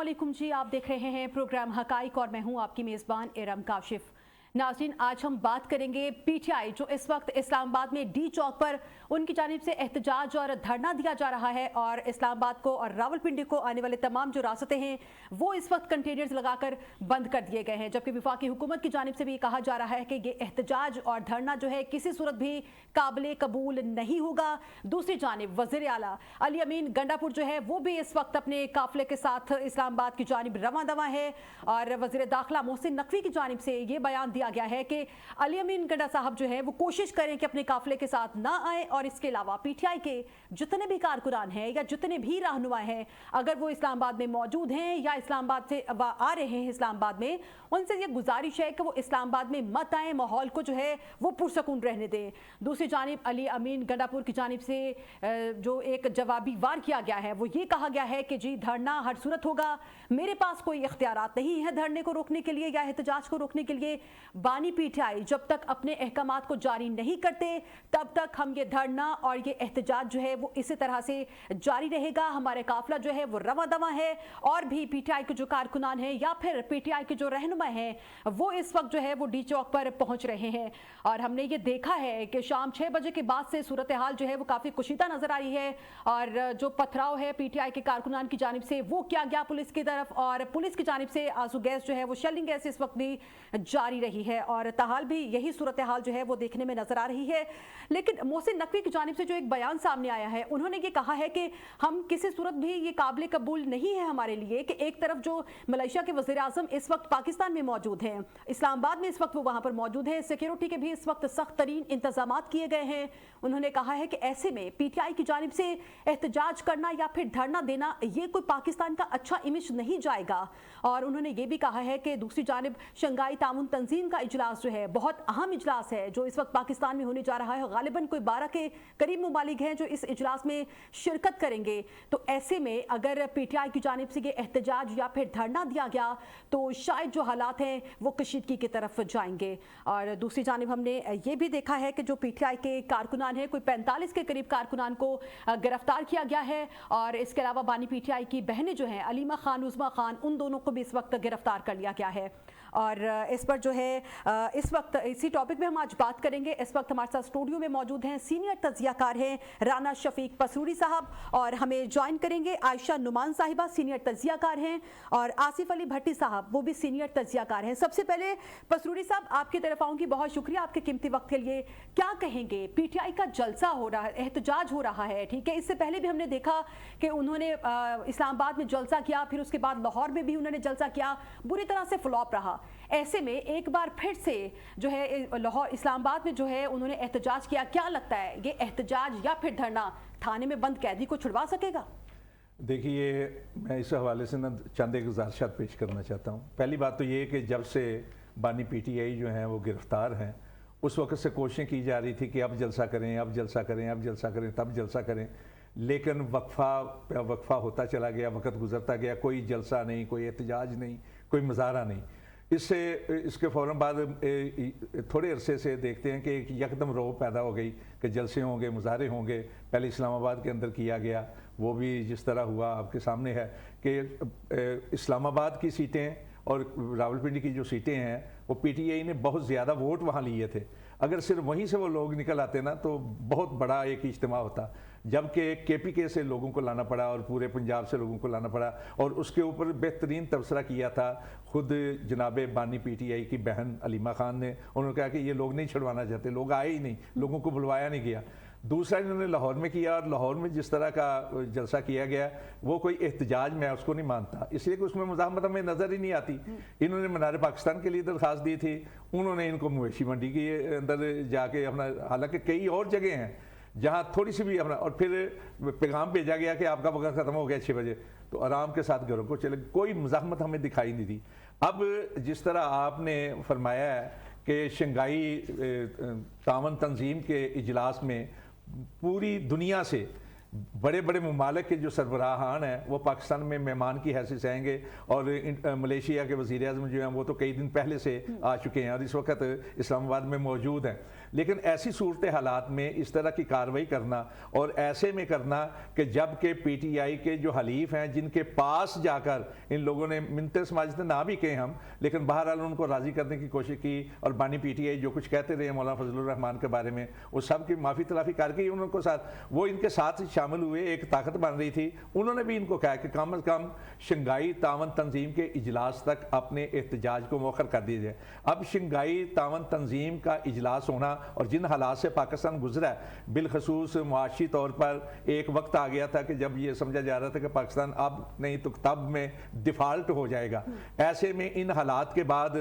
अस्सलामुअलैकुम जी, आप देख रहे हैं प्रोग्राम हकाइक और मैं हूं आपकी मेज़बान इरम काशिफ। नाज़रीन, आज हम बात करेंगे पीटीआई जो इस वक्त इस्लामाबाद में डी चौक पर उनकी जानिब से एहतजाज और धरना दिया जा रहा है और इस्लामाबाद को और रावलपिंडी को आने वाले तमाम जो रास्ते हैं वो इस वक्त कंटेनर्स लगाकर बंद कर दिए गए हैं, जबकि वफाकी हुकूमत की जानिब से भी कहा जा रहा है कि ये एहतजाज और धरना जो है किसी सूरत भी काबिल कबूल नहीं होगा। दूसरी जानिब वज़ीर आला अली अमीन गंडापुर जो है वो भी इस वक्त अपने काफिले के साथ इस्लामाबाद की जानिब रवां दवा है और वज़ीर दाखिला मोहसिन नकवी की जानिब से ये बयान दिया गया है कि अली अमीन गंडा साहब जो है वो कोशिश करें कि अपने काफिले के साथ ना आए और इसके अलावा पीटीआई के जितने भी कारकुनान हैं या जितने भी रहनुमा हैं, अगर वो इस्लामाबाद में मौजूद हैं या इस्लामाबाद से आ रहे हैं इस्लामाबाद में, उनसे ये गुजारिश है कि वो इस्लामाबाद में मत आए, माहौल को जो है वो पुरसकून रहने दें। दूसरी जानिब अली अमीन गंडापुर की जानिब से जो एक जवाबी वार किया गया है वो ये कहा गया है कि जी धरना हर सूरत होगा, मेरे पास कोई इख्तियारात नहीं है धरने को रोकने के लिए या एहतजाज को रोकने के लिए। बानी पीटीआई जब तक अपने अहकामात को जारी नहीं करते तब तक हम ये धरना और ये एहतजाज जो है वो इसी तरह से जारी रहेगा। हमारे काफिला जो है वो रवा दवा है और भी पीटीआई के जो कारकुनान हैं या फिर पीटीआई के जो रहनुमा हैं वो इस वक्त जो है वो डी चौक पर पहुंच रहे हैं और हमने ये देखा है कि शाम 6 बजे के बाद से सूरत हाल जो है वो काफ़ी कुशीदा नजर आ रही है और जो पथराव है पीटीआई के कारकुनान की जानिब से वो किया गया पुलिस की तरफ और पुलिस की जानिब से आंसू गैस जो है वो शेलिंग गैस इस वक्त भी जारी रही है और ताहाल भी यही सूरत हाल जो है वो देखने में नजर आ रही है। लेकिन मोहसिन नकवी की जानिब से जो एक बयान सामने आया है, उन्होंने ये कहा है कि हम किसी सूरत भी ये काबिल कबूल नहीं है हमारे लिए कि एक तरफ जो मलेशिया के वज़ीर आज़म इस वक्त पाकिस्तान में मौजूद हैं, इस्लामाबाद में इस वक्त वो वहाँ पर मौजूद हैं, सिक्योरिटी के भी इस वक्त सख्त तरीन इंतजाम किए गए हैं। उन्होंने कहा है कि ऐसे में पीटीआई की जानिब से एहतजाज करना या फिर धरना देना ये कोई पाकिस्तान का अच्छा इमेज नहीं जाएगा और उन्होंने ये भी कहा है कि दूसरी जानिब शंघाई ताउन तंजीम का इजलास जो है बहुत अहम इजलास है जो इस वक्त पाकिस्तान में होने जा रहा है। गालिबन कोई 12 के करीब ममालिक हैं जो इस इजलास में शिरकत करेंगे, तो ऐसे में अगर पीटीआई की जानिब से ये एहतजाज या फिर धरना दिया गया तो शायद जो हालात हैं वो कशीदगी की तरफ जाएंगे। और दूसरी जानिब हमने ये भी देखा है कि जो पीटीआई के कारकुनान हैं कोई 45 के करीब कारकुनान को गिरफ्तार किया गया है और इसके अलावा बानी पीटीआई की बहनें जो हैं अलीमा खान उज़मा खान, उन दोनों को भी इस वक्त गिरफ्तार कर लिया गया है। और इस पर जो है इस वक्त इसी टॉपिक पे हम आज बात करेंगे। इस वक्त हमारे साथ स्टूडियो में मौजूद हैं सीनियर तज्जियाकार हैं राना शफीक पसरूरी साहब और हमें ज्वाइन करेंगे आयशा नुमान साहिबा, सीनियर तज्जियाकार हैं, और आसिफ अली भट्टी साहब वो भी सीनियर तज्जियाकार हैं। सबसे पहले पसरूरी साहब आपकी तरफ आऊँगी, बहुत शुक्रिया आपके कीमती वक्त के लिए। क्या कहेंगे, पीटीआई का जलसा हो रहा है, एहतजाज हो रहा है, ठीक है, इससे पहले भी हमने देखा कि उन्होंने इस्लामाबाद में जलसा किया, फिर उसके बाद लाहौर में भी उन्होंने जलसा किया, बुरी तरह से फ्लॉप रहा। ऐसे में एक बार फिर से जो है लाहौर इस्लामाबाद में जो है उन्होंने एहतजाज किया, क्या लगता है ये एहतजाज या फिर धरना थाने में बंद कैदी को छुड़वा सकेगा? देखिए, मैं इस हवाले से ना चंद एक गुजारिशात पेश करना चाहता हूँ। पहली बात तो ये कि जब से बानी पीटीआई जो हैं वो गिरफ्तार हैं उस वक्त से कोशिशें की जा रही थी कि अब जलसा करें, अब जलसा करें, अब जलसा करें, तब जलसा करें, लेकिन वक्फा होता चला गया, वक्त गुजरता गया, कोई जलसा नहीं, कोई एहतजाज नहीं, कोई मुजाहरा नहीं। इसके फ़ौरन बाद थोड़े अरसे से देखते हैं कि एक यकदम रोब पैदा हो गई कि जलसे होंगे, मुजाहरे होंगे। पहले इस्लामाबाद के अंदर किया गया, वो भी जिस तरह हुआ आपके सामने है कि इस्लामाबाद की सीटें और रावलपिंडी की जो सीटें हैं वो पीटीआई ने बहुत ज़्यादा वोट वहाँ लिए थे। अगर सिर्फ वहीं से वो लोग निकल आते ना तो बहुत बड़ा एक इज्तिमा होता, जबकि केपीके से लोगों को लाना पड़ा और पूरे पंजाब से लोगों को लाना पड़ा और उसके ऊपर बेहतरीन तबसरा किया था खुद जनाब बानी पीटीआई की बहन अलीमा खान ने। उन्होंने कहा कि ये लोग नहीं छुड़वाना चाहते, लोग आए ही नहीं, लोगों को बुलवाया नहीं गया। दूसरा इन्होंने लाहौर में किया और लाहौर में जिस तरह का जलसा किया गया वो कोई एहतजाज मैं उसको नहीं मानता, इसलिए कि उसमें मुज़ाहमत हमें नज़र ही नहीं आती। इन्होंने मीनार पाकिस्तान के लिए दरख्वास्त दी थी, उन्होंने इनको मवेशी मंडी के अंदर जाके अपना, हालांकि कई और जगह हैं जहाँ थोड़ी सी भी अपना, और फिर पैगाम भेजा गया कि आपका वक्त ख़त्म हो गया 6 बजे, तो आराम के साथ घरों को चले, कोई मुज़ाहमत हमें दिखाई नहीं दी। अब जिस तरह आपने फरमाया है कि शंघाई ताउन तंजीम के इजलास में पूरी दुनिया से बड़े बड़े ममालिक के जो सरबराहान हैं वो पाकिस्तान में मेहमान की हैसियत से आएंगे और मलेशिया के वज़ीर आज़म जो हैं वो तो कई दिन पहले से आ चुके हैं और इस वक्त इस्लामाबाद में मौजूद हैं। لیکن ایسی صورت حالات میں اس طرح کی کارروائی کرنا اور ایسے میں کرنا کہ جب کہ پی ٹی آئی کے جو حلیف ہیں جن کے پاس جا کر ان لوگوں نے منتیں سماجتیں نہ بھی کہیں ہم، لیکن بہرحال ان کو راضی کرنے کی کوشش کی، اور بانی پی ٹی آئی جو کچھ کہتے رہے مولانا فضل الرحمان کے بارے میں وہ سب کی معافی تلافی کر کے انہوں کو ساتھ وہ ان کے ساتھ شامل ہوئے، ایک طاقت بن رہی تھی. انہوں نے بھی ان کو کہا کہ کم از کم شنگھائی تعاون تنظیم کے اجلاس تک اپنے احتجاج کو مؤخر کر دیا جائے. اب شنگھائی تعاون تنظیم کا اجلاس ہونا اور جن حالات سے پاکستان گزرا ہے، بالخصوص معاشی طور پر ایک وقت آ گیا تھا کہ جب یہ سمجھا جا رہا تھا کہ پاکستان اب نہیں تو تب میں ڈیفالٹ ہو جائے گا. ایسے میں ان حالات کے بعد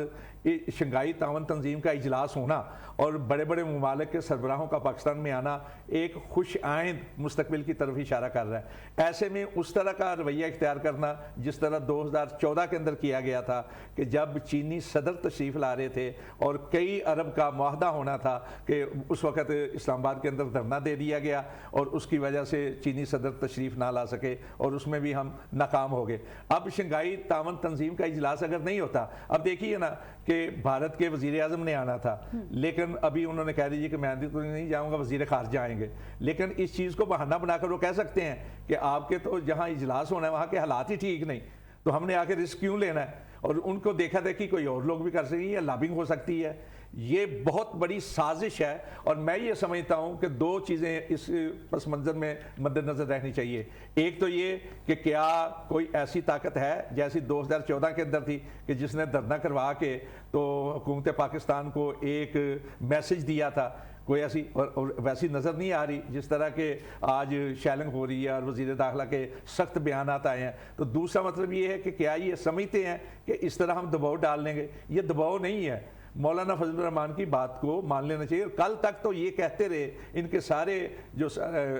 شنگھائی تعاون تنظیم کا اجلاس ہونا اور بڑے بڑے ممالک کے سربراہوں کا پاکستان میں آنا ایک خوش آئند مستقبل کی طرف اشارہ کر رہا ہے. ایسے میں اس طرح کا رویہ اختیار کرنا جس طرح 2014 کے اندر کیا گیا تھا کہ جب چینی صدر تشریف لا رہے تھے اور کئی ارب کا معاہدہ ہونا تھا کہ اس وقت اسلام آباد کے اندر دھرنا دے دیا گیا اور اس کی وجہ سے چینی صدر تشریف نہ لا سکے اور اس میں بھی ہم ناکام ہو گئے. اب شنگھائی تعاون تنظیم کا اجلاس اگر نہیں ہوتا، اب دیکھیے نا کہ بھارت کے وزیر اعظم نے آنا تھا لیکن ابھی انہوں نے کہہ دیجیے کہ میں تو نہیں جاؤں گا، وزیر خارجہ آئیں گے. لیکن اس چیز کو بہانہ بنا کر وہ کہہ سکتے ہیں کہ آپ کے تو جہاں اجلاس ہونا ہے وہاں کے حالات ہی ٹھیک نہیں، تو ہم نے آ کے رسک کیوں لینا ہے. اور ان کو دیکھا دیکھی کوئی اور لوگ بھی کر سکیں یا لابنگ ہو سکتی ہے. یہ بہت بڑی سازش ہے اور میں یہ سمجھتا ہوں کہ دو چیزیں اس پس منظر میں مد نظر رہنی چاہیے. ایک تو یہ کہ کیا کوئی ایسی طاقت ہے جیسی 2014 کے اندر تھی کہ جس نے دھرنا کروا کے تو حکومت پاکستان کو ایک میسج دیا تھا، کوئی ایسی اور ویسی نظر نہیں آ رہی جس طرح کہ آج شیلنگ ہو رہی ہے اور وزیر داخلہ کے سخت بیانات آئے ہیں. تو دوسرا مطلب یہ ہے کہ کیا یہ سمجھتے ہیں کہ اس طرح ہم دباؤ ڈال لیں گے؟ یہ دباؤ نہیں ہے. مولانا فضل الرحمان کی بات کو مان لینا چاہیے. کل تک تو یہ کہتے رہے ان کے سارے جو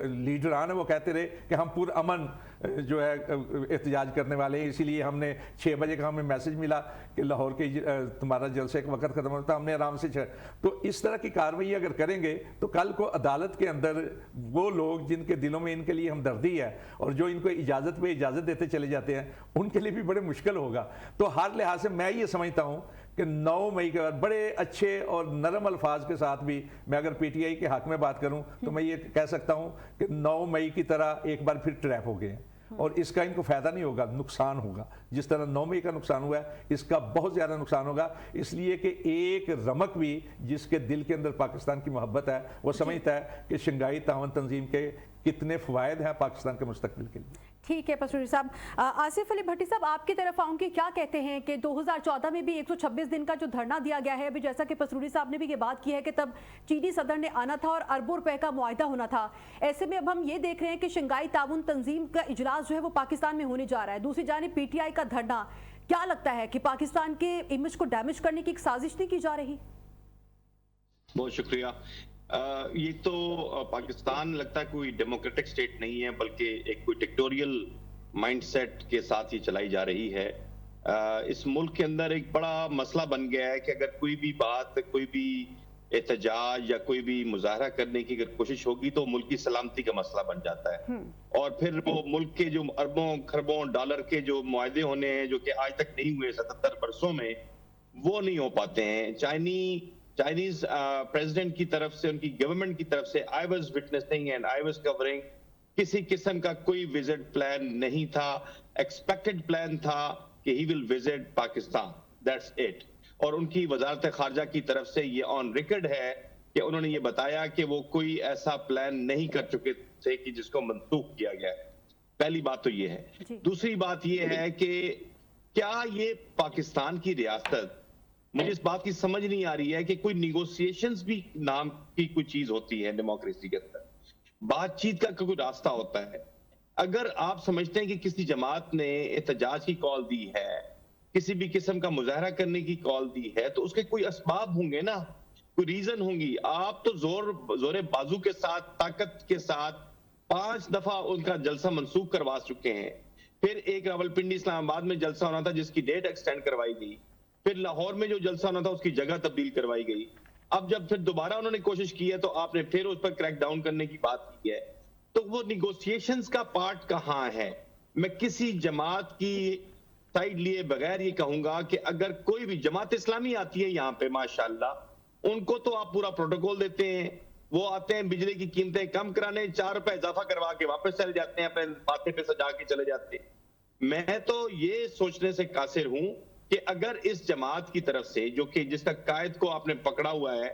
لیڈران ہیں وہ کہتے رہے کہ ہم پر امن جو ہے احتجاج کرنے والے ہیں، اسی لیے ہم نے 6 بجے کا ہمیں میسج ملا کہ لاہور کے تمہارا جلسے کا وقت ختم ہوتا ہے، ہم نے آرام سے تو اس طرح کی کارروائی اگر کریں گے تو کل کو عدالت کے اندر وہ لوگ جن کے دلوں میں ان کے لیے ہمدردی ہے اور جو ان کو اجازت پہ اجازت دیتے چلے جاتے ہیں ان کے لیے بھی بڑے مشکل ہوگا. تو ہر لحاظ سے میں یہ سمجھتا ہوں کہ 9 مئی کے بعد بڑے اچھے اور نرم الفاظ کے ساتھ بھی میں اگر پی ٹی آئی کے حق میں بات کروں تو میں یہ کہہ سکتا ہوں کہ 9 مئی کی طرح ایک بار پھر ٹریپ ہو گئے ہیں اور اس کا ان کو فائدہ نہیں ہوگا، نقصان ہوگا. جس طرح 9 مئی کا نقصان ہوا ہے اس کا بہت زیادہ نقصان ہوگا، اس لیے کہ ایک رمق بھی جس کے دل کے اندر پاکستان کی محبت ہے وہ سمجھتا ہے کہ شنگھائی تعاون تنظیم کے کتنے فوائد ہیں پاکستان کے مستقبل کے لیے. ٹھیک ہے پسروری صاحب. آصف علی بھٹی صاحب آپ کی طرف آؤں گی. کیا کہتے ہیں کہ 2014 میں بھی 126 دن کا جو دھرنا دیا گیا ہے، ابھی جیسا کہ پسروری صاحب نے بھی یہ بات کی ہے کہ تب چینی صدر نے آنا تھا اور اربوں روپے کا معاہدہ ہونا تھا. ایسے میں اب ہم یہ دیکھ رہے ہیں کہ شنگھائی تعاون تنظیم کا اجلاس جو ہے وہ پاکستان میں ہونے جا رہا ہے، دوسری جانب پی ٹی آئی کا دھرنا. کیا لگتا ہے کہ پاکستان کے امیج کو ڈیمیج کرنے کی ایک سازش نہیں کی جا رہی؟ بہت شکریہ. یہ تو پاکستان لگتا ہے کوئی ڈیموکریٹک سٹیٹ نہیں ہے بلکہ ایک کوئی ڈکٹوریل مائنڈ سیٹ کے ساتھ ہی چلائی جا رہی ہے. اس ملک کے اندر ایک بڑا مسئلہ بن گیا ہے کہ اگر کوئی بھی بات، کوئی بھی احتجاج یا کوئی بھی مظاہرہ کرنے کی اگر کوشش ہوگی تو ملک کی سلامتی کا مسئلہ بن جاتا ہے. اور پھر وہ ملک کے جو اربوں کھربوں ڈالر کے جو معاہدے ہونے ہیں جو کہ آج تک نہیں ہوئے 77 برسوں میں، وہ نہیں ہو پاتے ہیں. چائنیز پریزیڈنٹ کی طرف سے، ان کی گورنمنٹ کی طرف سے I was witnessing and I was covering کسی قسم کا کوئی وزٹ پلان نہیں تھا. ایکسپیکٹڈ پلان تھا کہ ہی ول وزٹ پاکستان، دیٹس اٹ. اور ان کی وزارت خارجہ کی طرف سے یہ آن ریکارڈ ہے کہ انہوں نے یہ بتایا کہ وہ کوئی ایسا پلان نہیں کر چکے تھے کہ جس کو منسوخ کیا گیا ہے. پہلی بات تو یہ ہے. دوسری بات یہ ہے کہ کیا یہ پاکستان کی ریاست، مجھے اس بات کی سمجھ نہیں آ رہی ہے کہ کوئی نیگوسیشنز بھی نام کی کوئی چیز ہوتی ہے ڈیموکریسی کے اندر، بات چیت کا کوئی راستہ ہوتا ہے. اگر آپ سمجھتے ہیں کہ کسی جماعت نے احتجاج کی کال دی ہے، کسی بھی قسم کا مظاہرہ کرنے کی کال دی ہے، تو اس کے کوئی اسباب ہوں گے نا، کوئی ریزن ہوں گی. آپ تو زور بازو کے ساتھ، طاقت کے ساتھ 5 دفعہ ان کا جلسہ منسوخ کروا چکے ہیں. پھر ایک راولپنڈی اسلام آباد میں جلسہ ہونا تھا جس کی ڈیٹ ایکسٹینڈ کروائی گئی. پھر لاہور میں جو جلسہ ہونا تھا اس کی جگہ تبدیل کروائی گئی. اب جب پھر دوبارہ انہوں نے کوشش کی ہے تو آپ نے پھر اس پر کریک ڈاؤن کرنے کی بات کی ہے. تو وہ نیگوسیشنز کا پارٹ کہاں ہے؟ میں کسی جماعت کی سائیڈ لیے بغیر یہ کہوں گا کہ اگر کوئی بھی جماعت اسلامی آتی ہے یہاں پہ ماشاءاللہ ان کو تو آپ پورا پروٹوکول دیتے ہیں, وہ آتے ہیں بجلی کی قیمتیں کم کرانے, 4 روپے اضافہ کروا کے واپس چلے جاتے ہیں, اپنے ماتھے پہ سجا کے چلے جاتے ہیں. میں تو یہ سوچنے سے قاصر ہوں کہ اگر اس جماعت کی طرف سے, جو کہ جس کا قائد کو آپ نے پکڑا ہوا ہے,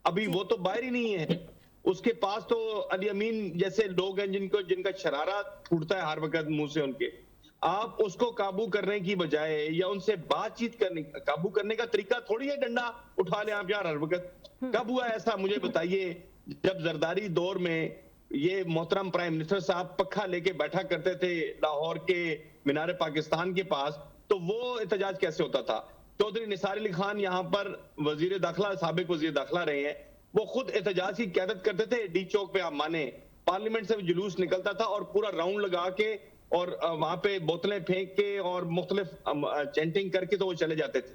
ابھی وہ تو باہر ہی نہیں ہے, اس کے پاس تو علی امین جیسے لوگ ہیں جن کا شرارہ پھوٹتا ہے ہر وقت منہ سے ان کے, آپ اس کو قابو کرنے کی بجائے یا ان سے بات چیت کرنے, قابو کرنے کا طریقہ تھوڑی ہے ڈنڈا اٹھا لیں آپ یار ہر وقت. کب ہوا ایسا مجھے بتائیے, جب زرداری دور میں یہ محترم پرائم منسٹر صاحب پکھا لے کے بیٹھا کرتے تھے لاہور کے مینار پاکستان کے پاس, تو وہ احتجاج کیسے ہوتا تھا؟ چودھری نثار علی خان یہاں پر وزیر داخلہ, سابق وزیر داخلہ رہے ہیں, وہ خود احتجاج کی قیادت کرتے تھے ڈی چوک پہ, آپ مانے پارلیمنٹ سے جلوس نکلتا تھا اور پورا راؤنڈ لگا کے اور وہاں پہ بوتلیں پھینک کے اور مختلف چینٹنگ کر کے تو وہ چلے جاتے تھے.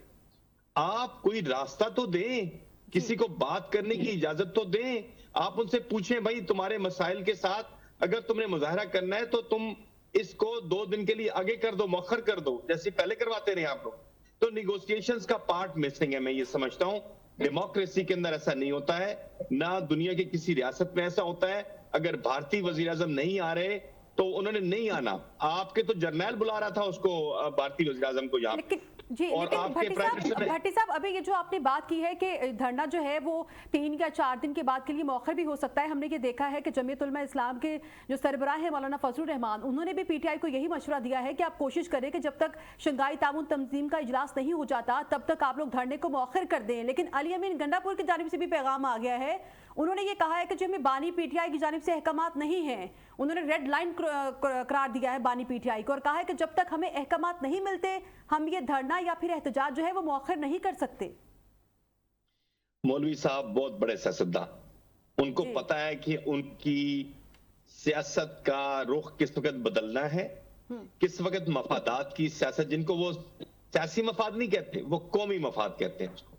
آپ کوئی راستہ تو دیں, کسی کو بات کرنے کی اجازت تو دیں. آپ ان سے پوچھیں بھائی تمہارے مسائل کے ساتھ اگر تم نے مظاہرہ کرنا ہے تو تم اس کو 2 دن کے لیے آگے کر دو, مؤخر کر دو, جیسے پہلے کرواتے رہے آپ لوگ. تو نیگوسیشنز کا پارٹ مسنگ ہے, میں یہ سمجھتا ہوں. ڈیموکریسی کے اندر ایسا نہیں ہوتا ہے, نہ دنیا کی کسی ریاست میں ایسا ہوتا ہے. اگر بھارتی وزیر اعظم نہیں آ رہے تو انہوں نے نہیں آنا. آپ کے تو جرنیل بلا رہا تھا اس کو, بھارتی وزیر اعظم کو یہاں. جی لیکن بھٹی صاحب ابھی یہ جو آپ نے بات کی ہے کہ دھرنا جو ہے وہ 3 یا 4 دن کے بعد کے لیے مؤخر بھی ہو سکتا ہے. ہم نے یہ دیکھا ہے کہ جمعیت علماء اسلام کے جو سربراہ ہیں مولانا فضل الرحمان, انہوں نے بھی پی ٹی آئی کو یہی مشورہ دیا ہے کہ آپ کوشش کریں کہ جب تک شنگھائی تعاون تنظیم کا اجلاس نہیں ہو جاتا تب تک آپ لوگ دھرنے کو مؤخر کر دیں. لیکن علی امین گنڈا پور کی جانب سے بھی پیغام آ گیا ہے, انہوں نے یہ کہا ہے کہ جو ہمیں بانی پی ٹی آئی کی جانب سے احکامات نہیں ہیں, انہوں نے ریڈ لائن قرار دیا ہے بانی پی ٹی آئی کو, اور کہا ہے کہ جب تک ہمیں احکامات نہیں ملتے ہم یہ دھرنا یا پھر احتجاج جو ہے وہ مؤخر نہیں کر سکتے. مولوی صاحب بہت بڑے سیاستداں, ان کو پتا ہے کہ ان کی سیاست کا رخ کس وقت بدلنا ہے, کس وقت مفادات کی سیاست, جن کو وہ سیاسی مفاد نہیں کہتے, وہ قومی مفاد کہتے ہیں.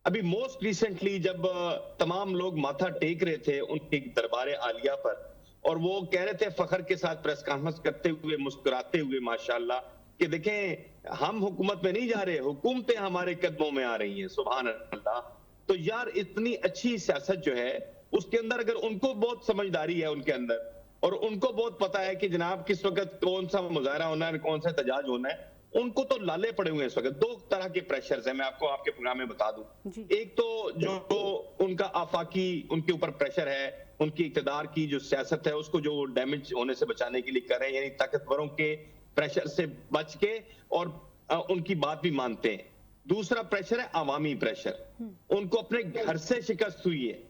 ابھی موسٹ ریسنٹلی جب تمام لوگ ماتھا ٹیک رہے تھے ان کی دربار عالیہ پر, اور وہ کہہ رہے تھے فخر کے ساتھ پریس کانفرنس کرتے ہوئے, مسکراتے ہوئے ماشاءاللہ, کہ دیکھیں ہم حکومت میں نہیں جا رہے, حکومتیں ہمارے قدموں میں آ رہی ہیں. سبحان اللہ. تو یار اتنی اچھی سیاست جو ہے اس کے اندر, اگر ان کو بہت سمجھداری ہے ان کے اندر, اور ان کو بہت پتا ہے کہ جناب کس وقت کون سا مظاہرہ ہونا ہے, کون سا احتجاج ہونا ہے, ان کو تو لالے پڑے ہوئے ہیں اس وقت. 2 طرح کے پریشرز ہیں, میں آپ کو آپ کے پروگرام میں بتا دوں. ایک تو جو ان کا آفاقی ان کے اوپر پریشر ہے, ان کی اقتدار کی جو سیاست ہے اس کو جو ڈیمیج ہونے سے بچانے کے لیے کر رہے ہیں, یعنی طاقتوروں کے پریشر سے بچ کے اور ان کی بات بھی مانتے ہیں. دوسرا پریشر ہے عوامی پریشر, ان کو اپنے گھر سے شکست ہوئی ہے,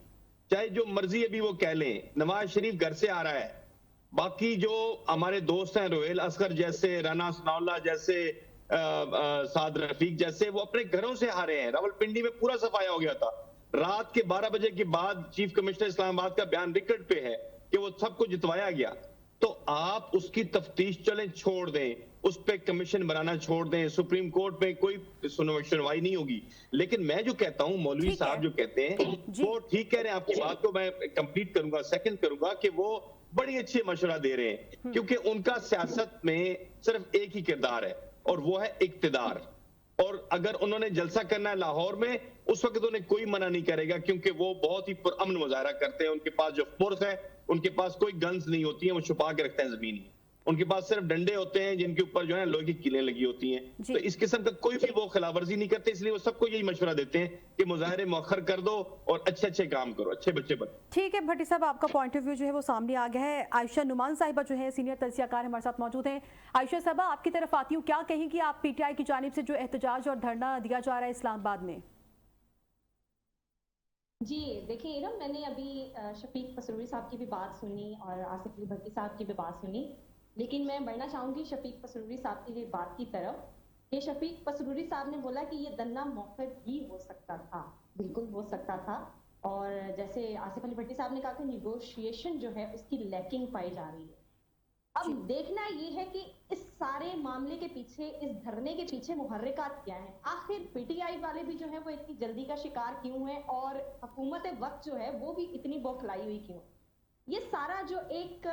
چاہے جو مرضی ابھی وہ کہہ لیں. نواز شریف گھر سے آ رہا ہے, باقی جو ہمارے دوست ہیں روہیل اصغر جیسے, رانا ثناء اللہ جیسے, سعد رفیق جیسے, وہ اپنے گھروں سے آ رہے ہیں. راولپنڈی میں پورا صفایا ہو گیا تھا, رات کے 12 بجے کے بعد چیف کمشنر اسلام آباد کا بیان ریکارڈ پہ ہے کہ وہ سب کو جتوایا گیا. تو آپ اس کی تفتیش چلیں چھوڑ دیں, اس پہ کمیشن بنانا چھوڑ دیں, سپریم کورٹ میں کوئی سنوائی نہیں ہوگی. لیکن میں جو کہتا ہوں, مولوی صاحب جو کہتے ہیں وہ ٹھیک کہہ رہے ہیں, آپ کی بات کو میں کمپلیٹ کروں گا, سیکنڈ کروں گا, کہ وہ بڑی اچھی مشورہ دے رہے ہیں, کیونکہ ان کا سیاست میں صرف ایک ہی کردار ہے اور وہ ہے اقتدار. اور اگر انہوں نے جلسہ کرنا ہے لاہور میں, اس وقت انہیں کوئی منع نہیں کرے گا, کیونکہ وہ بہت ہی پرامن مظاہرہ کرتے ہیں. ان کے پاس جو فورس ہے, ان کے پاس کوئی گنز نہیں ہوتی ہیں, وہ چھپا کے رکھتے ہیں زمین میں. ان کے پاس صرف ڈنڈے ہوتے ہیں جن کے اوپر جو ہے لوہے کی کیلیں لگی ہوتی ہیں. تو اس قسم کا کوئی بھی وہ خلاف ورزی نہیں کرتے, اس لیے وہ سب کو یہی مشورہ دیتے ہیں کہ مظاہرے مؤخر کر دو اور اچھے کام کرو, اچھے بچے بنو. ٹھیک ہے بھٹی صاحب, آپ کا پوائنٹ آف ویو جو ہے وہ سامنے آ گیا ہے. عائشہ نعمان صاحبہ جو ہے سینئر تجزیہ کار ہمارے ساتھ موجود ہیں. عائشہ صاحبہ, آپ کی طرف آتی ہوں, کیا کہیں گی آپ پی ٹی آئی کی جانب سے جو احتجاج اور دھرنا دیا جا رہا ہے اسلام آباد میں؟ جی دیکھیں ارم, میں نے ابھی شفیق پسروری صاحب کی بھی بات سنی اور آصف علی بھٹی صاحب کی بھی بات سنی, لیکن میں بڑھنا چاہوں گی شفیق پسروری صاحب کی بات کی طرف, کہ شفیق پسروری صاحب نے بولا کہ یہ دھرنا مؤخر بھی ہو سکتا تھا. بالکل ہو سکتا تھا, اور جیسے آصف علی بھٹی صاحب نے کہا کہ نیگوشیشن جو ہے اس کی لیکنگ پائی جا رہی ہے. اب دیکھنا یہ ہے کہ اس سارے معاملے کے پیچھے, اس دھرنے کے پیچھے محرکات کیا ہیں. آخر پی ٹی آئی والے بھی جو ہے وہ اتنی جلدی کا شکار کیوں ہیں, اور حکومت وقت جو ہے وہ بھی اتنی بوکھلائی ہوئی کیوں. یہ سارا جو ایک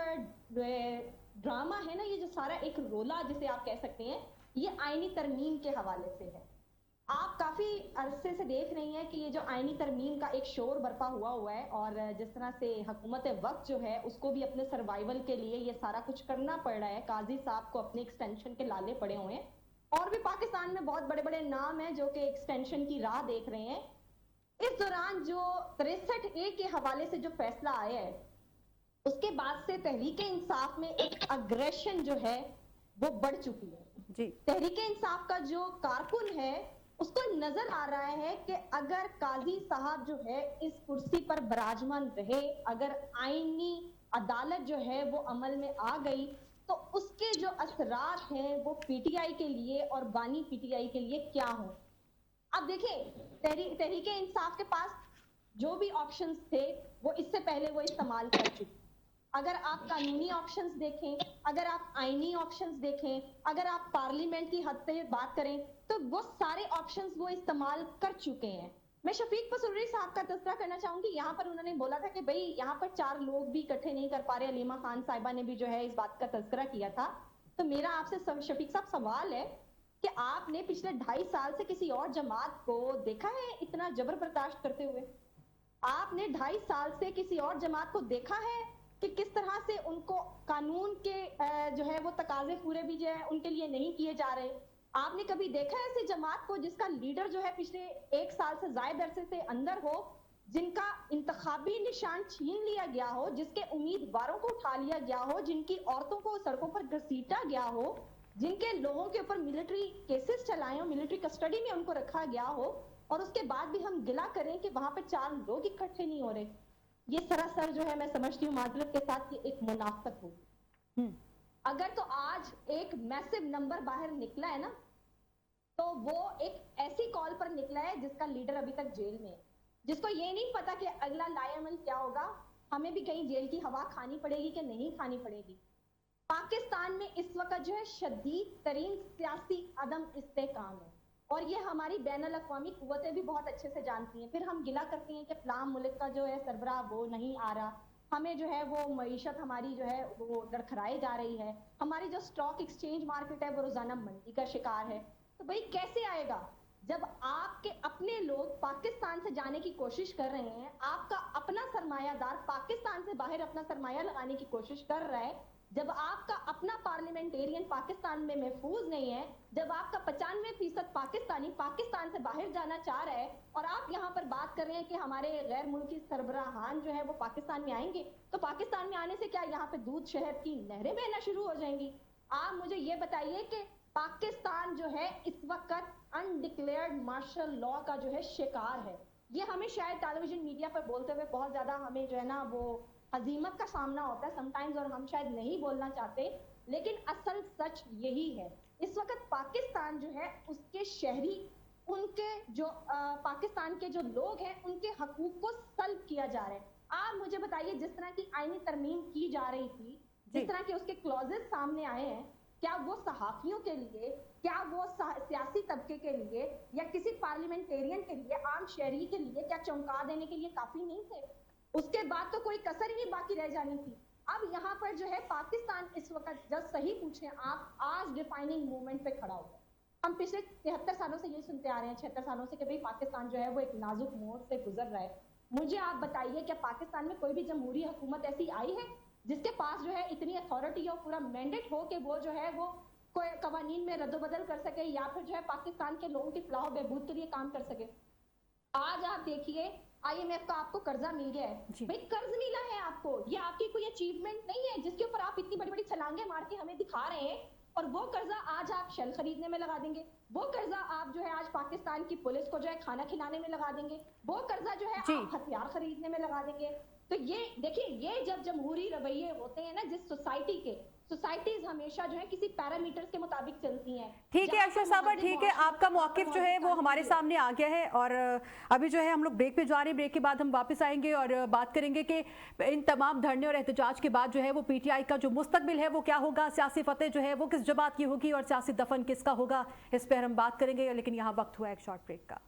ڈرامہ ہے نا, یہ جو سارا ایک رولا جسے آپ کہہ سکتے ہیں, یہ آئینی ترمیم کے حوالے سے ہے. आप काफी अरसे से देख रही हैं कि ये जो आईनी तरमीम का एक शोर बरपा हुआ है और जिस तरह से हुकूमत वक्त जो है उसको भी अपने सर्वाइवल के लिए ये सारा कुछ करना पड़ रहा है। काजी साहब को अपने एक्सटेंशन के लाले पड़े हुए हैं और भी पाकिस्तान में बहुत बड़े बड़े नाम हैं जो कि एक्सटेंशन की राह देख रहे हैं। इस दौरान जो 63A के हवाले से जो फैसला आया है उसके बाद से तहरीक-ए-इंसाफ में एक अग्रेशन जो है वो बढ़ चुकी है जी। तहरीक-ए-इंसाफ का जो कारकुन है उसको नजर आ रहा है कि अगर काजी साहब जो है इस कुर्सी पर विराजमान रहे, अगर आईनी अदालत जो है वो अमल में आ गई तो उसके जो असरात हैं वो पीटीआई के लिए और बानी पीटीआई के लिए क्या हो। अब देखिए तहरीक-ए-इंसाफ के पास जो भी ऑप्शंस थे वो इससे पहले वो इस्तेमाल कर चुकी। अगर आप कानूनी ऑप्शंस देखें, अगर आप आईनी ऑप्शंस देखें, अगर आप पार्लियामेंट की हद से बात करें तो वो सारे ऑप्शंस वो इस्तेमाल कर चुके हैं। मैं शफीक पसरूरी साहब का तज़किरा करना चाहूंगी। यहाँ पर उन्होंने बोला था कि भाई यहाँ पर 4 लोग भी इकट्ठे नहीं कर पा रहे। अलीमा खान साहिबा ने भी जो है इस बात का तज़किरा किया था। तो मेरा आपसे शफीक साहब सवाल है कि आपने पिछले 2.5 साल से किसी और जमात को देखा है इतना जबर बर्दाश्त करते हुए? आपने 2.5 साल से किसी और जमात को देखा है कि किस तरह से उनको कानून के जो है वो तकाजे पूरे भी जो है उनके लिए नहीं किए जा रहे? आपने कभी देखा है ऐसी जमात को जिसका लीडर जो है पिछले 1 साल से ज्यादा अरसे से अंदर हो, जिनका इंतखाबी निशान छीन लिया गया हो, जिसके उम्मीदवारों को उठा लिया गया हो, जिनकी औरतों को सड़कों पर घसीटा गया हो, जिनके लोगों के ऊपर मिलिट्री केसेस चलाए हो, मिलिट्री कस्टडी में उनको रखा गया हो और उसके बाद भी हम गिला करें कि वहां पे 4 लोग इकट्ठे नहीं हो रहे? ये सरासर जो है मैं समझती हूँ माजरत के साथ कि एक मुनाफत होगी। अगर तो आज एक मैसिव नंबर बाहर निकला है ना तो वो एक ऐसी कॉल पर निकला है जिसका लीडर अभी तक जेल में है, जिसको ये नहीं पता कि अगला लाएअमल क्या होगा, हमें भी कहीं जेल की हवा खानी पड़ेगी कि नहीं खानी पड़ेगी। पाकिस्तान में इस वक्त जो है शदीद तरीन सियासी अदम इस्तेकाम है और ये हमारी बैनुल अक़वामी कुव्वतें भी बहुत अच्छे से जानती हैं। फिर हम गिला करते हैं कि फलां मुल्क का जो है सरबराह वो नहीं आ रहा, हमें जो है वो मईशत हमारी जो है वो लड़खड़ाई जा रही है, हमारी जो स्टॉक एक्सचेंज मार्केट है वो रोजाना मंदी का शिकार है। तो भाई कैसे आएगा जब आपके अपने लोग पाकिस्तान से जाने की कोशिश कर रहे हैं, आपका अपना सरमायादार पाकिस्तान से बाहर अपना सरमाया लगाने की कोशिश कर रहा है, जब आपका अपना पार्लियामेंटेरियन पाकिस्तान में महफूज नहीं है, जब आपका 95% पाकिस्तानी पाकिस्तान से बाहर जाना चाह रहा है और आप यहाँ पर बात कर रहे हैं कि हमारे गैर मुल्की सरबराहान जो है वो पाकिस्तान में आएंगे, तो पाकिस्तान में आने से क्या यहाँ पे दूध शहद की नहरें बहना शुरू हो जाएंगी? आप मुझे ये बताइए कि पाकिस्तान जो है इस वक्त अनडिक्लेयर्ड मार्शल लॉ का जो है शिकार है। ये हमें शायद टेलीविजन मीडिया पर बोलते हुए बहुत ज्यादा हमें जो है ना वो हजीमत का सामना होता है समटाइम्स और हम शायद नहीं बोलना चाहते, लेकिन असल सच यही है। इस वक्त पाकिस्तान जो है उसके शहरी, उनके जो पाकिस्तान के जो लोग हैं उनके हकूक को सल्ब किया जा रहा है। आप मुझे बताइए जिस तरह की आईनी तरमीम की जा रही थी, जिस तरह के उसके क्लॉजेस सामने आए हैं, क्या वो सहाफियों के लिए, क्या वो सियासी तबके के लिए या किसी पार्लियामेंटेरियन के लिए, आम शहरी के लिए क्या चौंका देने के लिए काफी नहीं थे? उसके बाद तो कोई कसर ही नहीं बाकी रह जानी थी। अब यहाँ पर जो है पाकिस्तान इस वक्त जब सही पूछें आप, आज डिफाइनिंग मूवमेंट पे खड़ा हुआ है। हम पिछले 73 सालों से ये सुनते आ रहे हैं, 76 सालों से कि भाई पाकिस्तान जो है वो एक नाजुक मोड़ से गुजर रहा है। मुझे आप बताइए क्या पाकिस्तान में कोई भी जमहूरी हुकूमत ऐसी आई है जिसके पास जो है इतनी अथॉरिटी और पूरा मैंडेट हो कि वो जो है वो कोई कवानीन में रद्दोबदल कर सके या फिर जो है पाकिस्तान के लोगों की फलाह बहबूद के लिए काम कर सके? आज आप देखिए IMF का आपको कर्जा मिल गया है। भाई कर्ज मिला है आपको, ये आपकी कोई अचीवमेंट नहीं है जिसके ऊपर आप इतनी बड़ी बड़ी छलांगे मार के हमें दिखा रहे हैं, और वो कर्जा आज आप शेल खरीदने में लगा देंगे, वो कर्जा आप जो है आज पाकिस्तान की पुलिस को जो है खाना खिलाने में लगा देंगे, वो कर्जा जो है आप हथियार खरीदने में लगा देंगे। तो ये देखिए, ये जब जमहूरी रवैये होते हैं ना जिस सोसाइटी के, सोसाइटीज हमेशा जो है किसी पैरामीटर्स के मुताबिक चलती हैं। ठीक है अशरफ साहब, ठीक है, आपका मौकिफ जो है वो हमारे सामने आ गया है और अभी जो है हम लोग ब्रेक पे जा रहे हैं। ब्रेक के बाद हम वापस आएंगे और बात करेंगे कि इन तमाम धरने और एहतजाज के बाद जो है वो PTI का जो मुस्तकबिल है वो क्या होगा, सियासी फतेह जो है वो किस जमात की होगी और सियासी दफन किसका होगा, इस पर हम बात करेंगे। लेकिन यहाँ वक्त हुआ एक शॉर्ट ब्रेक का।